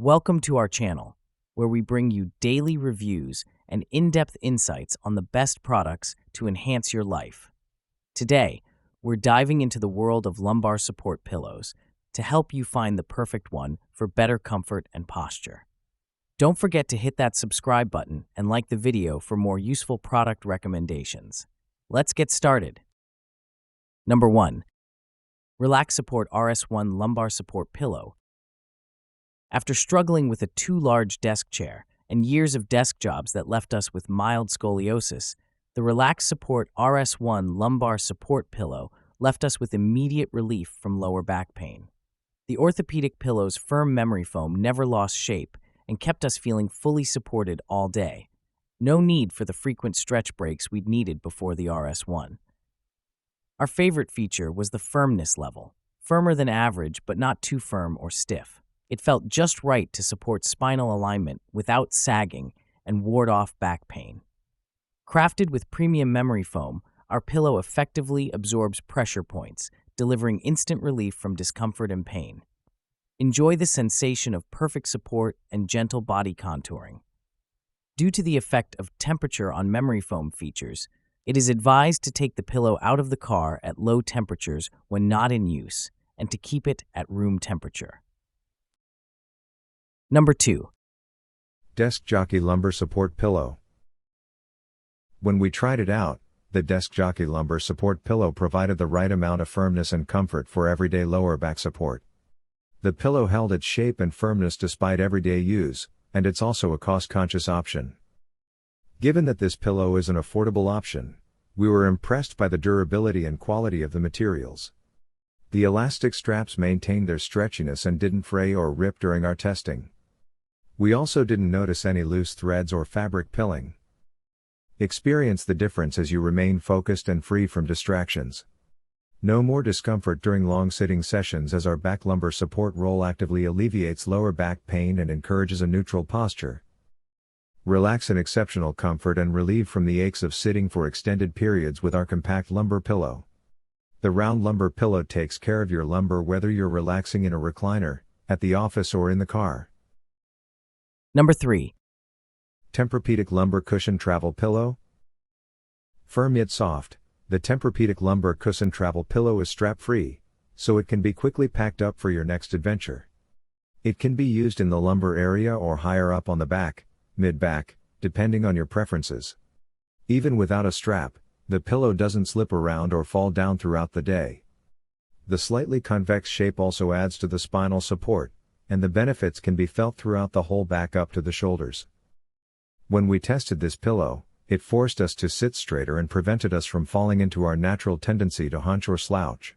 Welcome to our channel, where we bring you daily reviews and in-depth insights on the best products to enhance your life. Today, we're diving into the world of lumbar support pillows to help you find the perfect one for better comfort and posture. Don't forget to hit that subscribe button and like the video for more useful product recommendations. Let's get started. Number 1. Relax Support RS1 Lumbar Support Pillow. After struggling with a too large desk chair and years of desk jobs that left us with mild scoliosis, the Relax Support RS1 Lumbar Support Pillow left us with immediate relief from lower back pain. The orthopedic pillow's firm memory foam never lost shape and kept us feeling fully supported all day. No need for the frequent stretch breaks we'd needed before the RS1. Our favorite feature was the firmness level, firmer than average but not too firm or stiff. It felt just right to support spinal alignment without sagging and ward off back pain. Crafted with premium memory foam, our pillow effectively absorbs pressure points, delivering instant relief from discomfort and pain. Enjoy the sensation of perfect support and gentle body contouring. Due to the effect of temperature on memory foam features, it is advised to take the pillow out of the car at low temperatures when not in use and to keep it at room temperature. Number 2. Desk Jockey Lumbar Support Pillow. When we tried it out, the Desk Jockey Lumbar Support Pillow provided the right amount of firmness and comfort for everyday lower back support. The pillow held its shape and firmness despite everyday use, and it's also a cost-conscious option. Given that this pillow is an affordable option, we were impressed by the durability and quality of the materials. The elastic straps maintained their stretchiness and didn't fray or rip during our testing. We also didn't notice any loose threads or fabric pilling. Experience the difference as you remain focused and free from distractions. No more discomfort during long sitting sessions as our back lumbar support roll actively alleviates lower back pain and encourages a neutral posture. Relax in exceptional comfort and relieve from the aches of sitting for extended periods with our compact lumbar pillow. The round lumbar pillow takes care of your lumbar whether you're relaxing in a recliner, at the office or in the car. Number 3. Tempur-Pedic Lumbar Cushion Travel Pillow. Firm yet soft, the Tempur-Pedic Lumbar Cushion Travel Pillow is strap-free, so it can be quickly packed up for your next adventure. It can be used in the lumbar area or higher up on the back, mid-back, depending on your preferences. Even without a strap, the pillow doesn't slip around or fall down throughout the day. The slightly convex shape also adds to the spinal support, and the benefits can be felt throughout the whole back up to the shoulders. When we tested this pillow, it forced us to sit straighter and prevented us from falling into our natural tendency to hunch or slouch.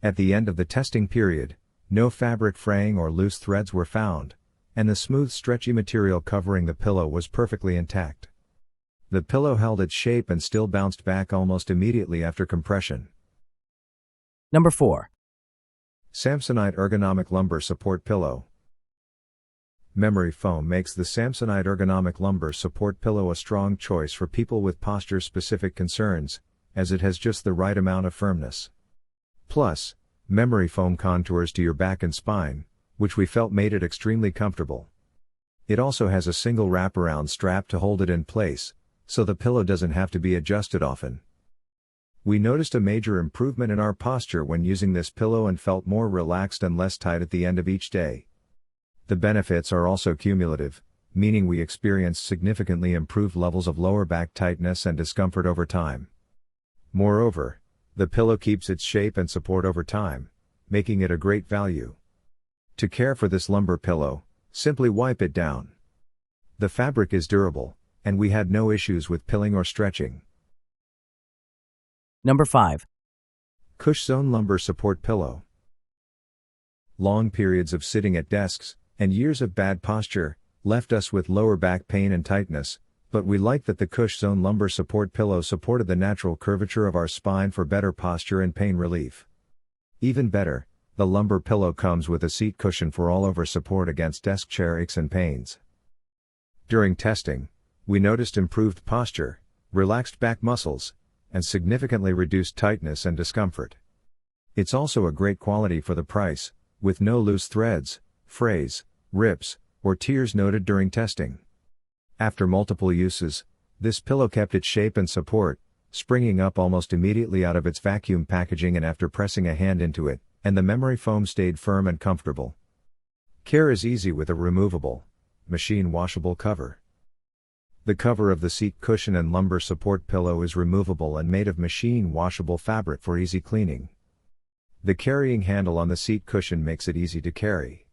At the end of the testing period, no fabric fraying or loose threads were found, and the smooth stretchy material covering the pillow was perfectly intact. The pillow held its shape and still bounced back almost immediately after compression. Number 4. Samsonite Ergonomic Lumbar Support Pillow. Memory foam makes the Samsonite Ergonomic Lumbar Support Pillow a strong choice for people with posture-specific concerns, as it has just the right amount of firmness. Plus, memory foam contours to your back and spine, which we felt made it extremely comfortable. It also has a single wraparound strap to hold it in place, so the pillow doesn't have to be adjusted often. We noticed a major improvement in our posture when using this pillow and felt more relaxed and less tight at the end of each day. The benefits are also cumulative, meaning we experienced significantly improved levels of lower back tightness and discomfort over time. Moreover, the pillow keeps its shape and support over time, making it a great value. To care for this lumbar pillow, simply wipe it down. The fabric is durable, and we had no issues with pilling or stretching. Number 5. CushZone Lumbar Support Pillow. Long periods of sitting at desks, and years of bad posture, left us with lower back pain and tightness, but we liked that the CushZone Lumbar Support Pillow supported the natural curvature of our spine for better posture and pain relief. Even better, the lumbar pillow comes with a seat cushion for all-over support against desk chair aches and pains. During testing, we noticed improved posture, relaxed back muscles, and significantly reduced tightness and discomfort. It's also a great quality for the price, with no loose threads, frays, rips, or tears noted during testing. After multiple uses, this pillow kept its shape and support, springing up almost immediately out of its vacuum packaging and after pressing a hand into it, and the memory foam stayed firm and comfortable. Care is easy with a removable, machine washable cover. The cover of the seat cushion and lumbar support pillow is removable and made of machine washable fabric for easy cleaning. The carrying handle on the seat cushion makes it easy to carry.